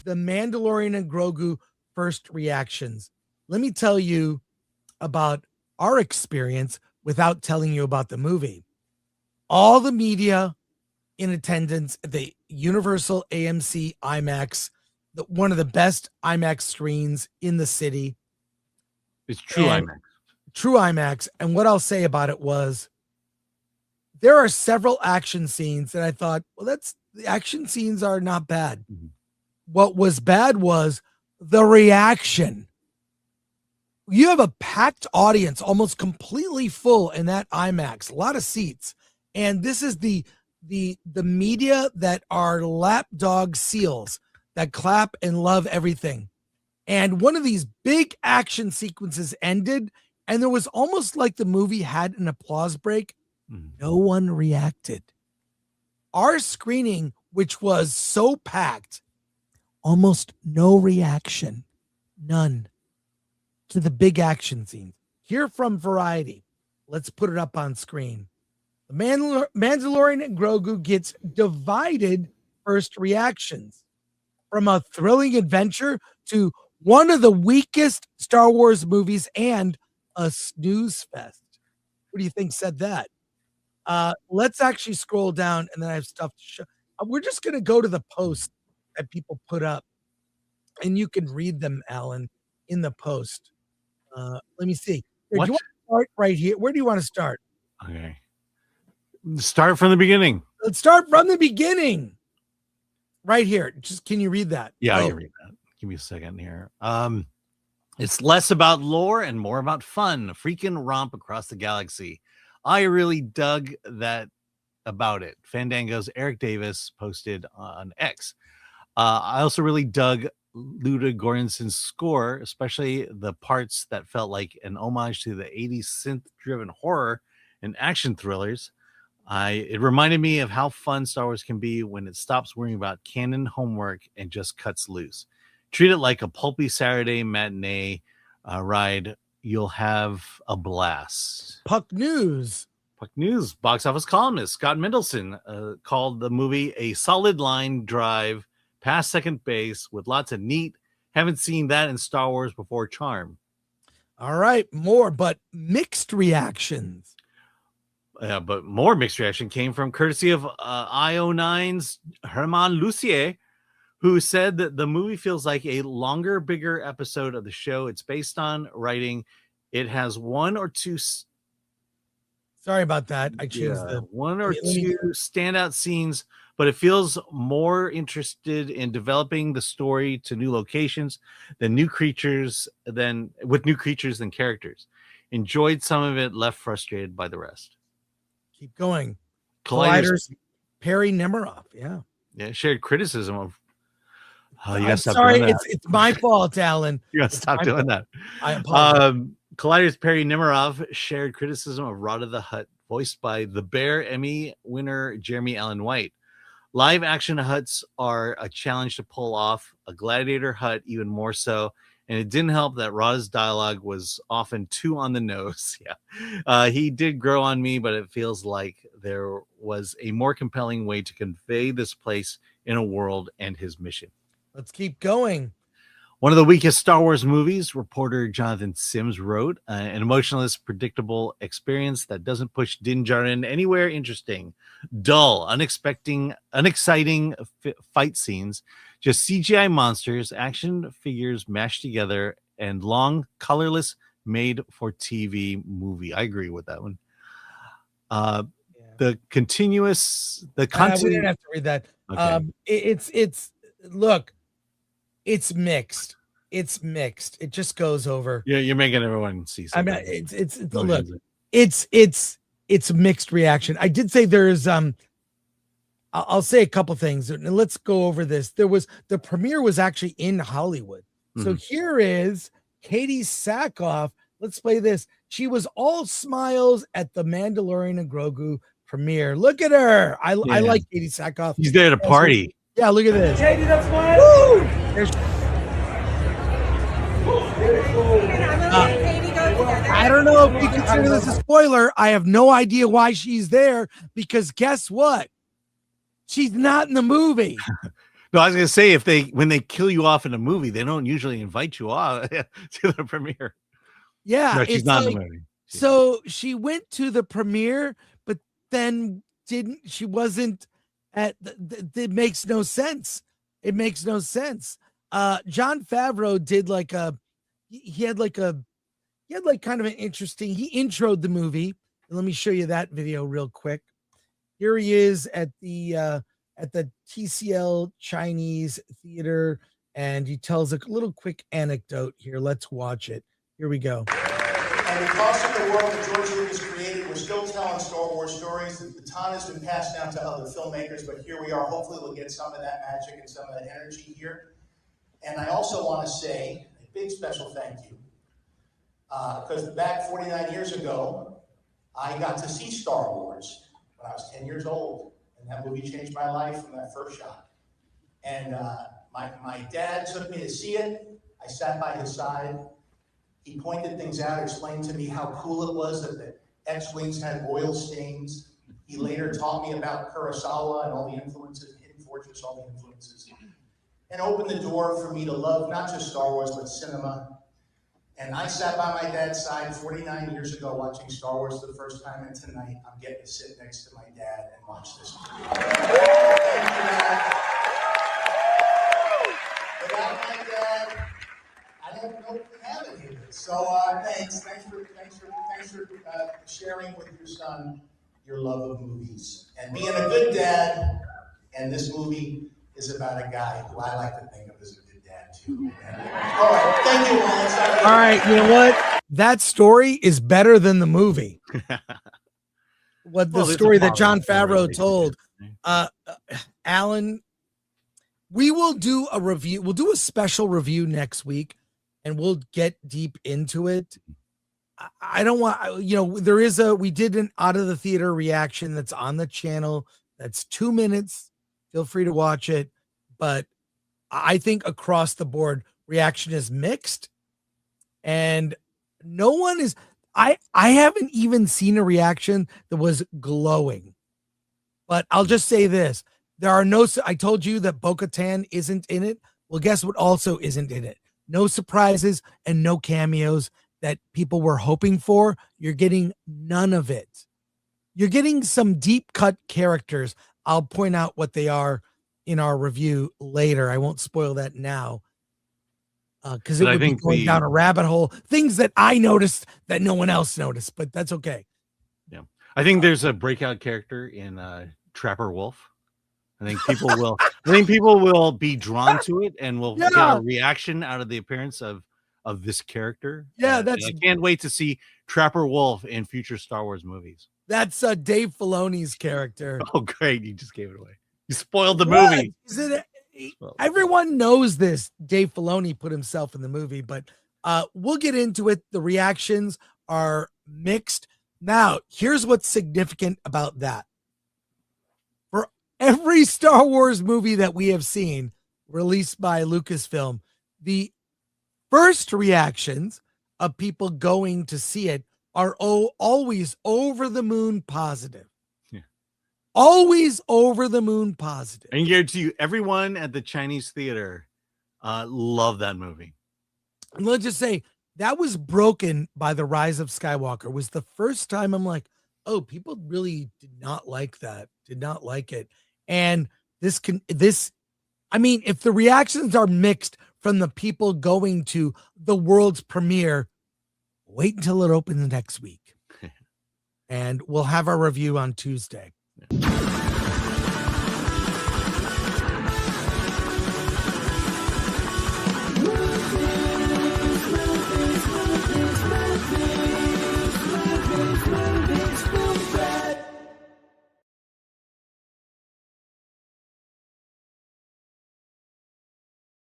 the Mandolorian and Grogu first reactions. Let me tell you about our experience without telling you about the movie. All the media in attendance at the Universal AMC IMAX, one of the best IMAX screens in the city. It's true IMAX. True IMAX. And what I'll say about it was there are several action scenes that I thought, well, the action scenes are not bad. Mm-hmm. What was bad was the reaction. You have a packed audience, almost completely full in that IMAX, a lot of seats. And this is the media that are lapdog seals that clap and love everything. And one of these big action sequences ended, and there was almost like the movie had an applause break. No one reacted. Our screening, which was so packed, almost no reaction, none, to the big action scenes. Here from Variety, let's put it up on screen. The Mandalorian and Grogu gets divided first reactions. From a thrilling adventure to one of the weakest Star Wars movies and a snooze fest. What do you think said that? Let's actually scroll down, and then I have stuff to show. We're just going to go to the posts that people put up, and you can read them, Alan, in the post. Let me see. Here, do you want to start right here? Where do you want to start? Okay. Start from the beginning. Let's start from the beginning. Right here. Just can you read that? Yeah, I can read that. Give me a second here. It's less about lore and more about fun. A freaking romp across the galaxy. I really dug that about it. Fandango's Eric Davis posted on X. I also really dug Ludwig Göransson's score, especially the parts that felt like an homage to the 80s synth-driven horror and action thrillers. It reminded me of how fun Star Wars can be when it stops worrying about canon homework and just cuts loose. Treat it like a pulpy Saturday matinee ride. You'll have a blast. Puck News. Box office columnist Scott Mendelson called the movie a solid line drive past second base with lots of neat, haven't seen that in Star Wars before charm. All right, more, but mixed reactions. But more mixed reaction came from courtesy of IO9's Herman Lucier, who said that the movie feels like a longer, bigger episode of the show it's based on, writing, it has one or two... Sorry about that. I changed one or two standout scenes, but it feels more interested in developing the story to new locations than new creatures than characters. Enjoyed some of it, left frustrated by the rest. Keep going. Collider's Perry Nemiroff. Yeah. Shared criticism of. I'm sorry, it's my fault, Alan. You gotta stop doing that. I apologize. Collider's Perry Nemiroff shared criticism of Rada the Hutt, voiced by the Bear Emmy winner Jeremy Allen White. Live action Hutts are a challenge to pull off, a gladiator Hutt even more so, and it didn't help that Rada's dialogue was often too on the nose. He did grow on me, but it feels like there was a more compelling way to convey this place in a world and his mission. Let's keep going. One of the weakest Star Wars movies, reporter Jonathan Sims wrote, an emotionless, predictable experience that doesn't push Din Djarin anywhere interesting. Dull, unexciting fight scenes, just CGI monsters, action figures mashed together, and long, colorless, made-for-TV movie. I agree with that one. The continuous... we didn't have to read that. Okay. Look... It's mixed. It just goes over. Yeah, you're making everyone see something. I mean, it's mixed reaction. I did say there's I'll say a couple things, and let's go over this. The premiere was actually in Hollywood. Mm-hmm. So here is Katie Sackhoff. Let's play this. She was all smiles at the Mandalorian and Grogu premiere. Look at her. I like Katie Sackhoff. She's there to party. Yeah, look at this. Katie, that's fine. Woo! I don't know if we consider this a spoiler. I have no idea why she's there, because guess what? She's not in the movie. No, I was gonna say when they kill you off in a movie, they don't usually invite you off to the premiere. Yeah, No, she's it's not in like, the movie. so she went to the premiere, but then she wasn't at it makes no sense. It makes no sense. Jon Favreau did like he had like kind of an interesting, he introed the movie. Let me show you that video real quick. Here he is at the TCL Chinese Theater, and he tells a little quick anecdote here. Let's watch it. Here we go. And because of the world that George Lucas created, we're still telling Star Wars stories. The baton has been passed down to other filmmakers, but here we are. Hopefully we'll get some of that magic and some of that energy here. And I also want to say a big special thank you. Because back 49 years ago, I got to see Star Wars when I was 10 years old. And that movie changed my life from that first shot. And my dad took me to see it. I sat by his side. He pointed things out, explained to me how cool it was that the X-Wings had oil stains. He later taught me about Kurosawa and all the influences, Hidden Fortress, all the influences. And opened the door for me to love not just Star Wars, but cinema. And I sat by my dad's side 49 years ago watching Star Wars for the first time, and tonight I'm getting to sit next to my dad and watch this movie. Thank you, Dad. Without my dad, I don't know have it here. So thanks for sharing with your son your love of movies and being a good dad. And this movie is about a guy who I like to think of as a good dad too. All right, thank you, Wallace. All right, you know what? That story is better than the movie. The story that Jon Favreau told, Alan. We will do a review. We'll do a special review next week, and we'll get deep into it. I don't want, we did an out of the theater reaction that's on the channel. That's 2 minutes. Feel free to watch it. But I think across the board, reaction is mixed. And no one is, I haven't even seen a reaction that was glowing. But I'll just say this. I told you that Bo-Katan isn't in it. Well, guess what also isn't in it? No surprises and no cameos that people were hoping for. You're getting none of it. You're getting some deep cut characters. I'll point out what they are in our review later. I won't spoil that now. Because it would be going down a rabbit hole. Things that I noticed that no one else noticed, but that's okay. Yeah. I think there's a breakout character in Trapper Wolf. I think people will be drawn to it and will get a reaction out of the appearance of this character. Yeah, I can't wait to see Trapper Wolf in future Star Wars movies. That's Dave Filoni's character. Oh, great. You just gave it away. You spoiled the movie. Everyone knows this. Dave Filoni put himself in the movie, but we'll get into it. The reactions are mixed. Now, here's what's significant about that. For every Star Wars movie that we have seen released by Lucasfilm, the first reactions of people going to see it are always over the moon positive. Yeah. Always over the moon positive. And guarantee you, everyone at the Chinese theater loved that movie. And let's just say that was broken by The Rise of Skywalker. It was the first time I'm like, oh, people really did not like that. Did not like it. And if the reactions are mixed from the people going to the world's premiere, wait until it opens next week. And we'll have our review on Tuesday.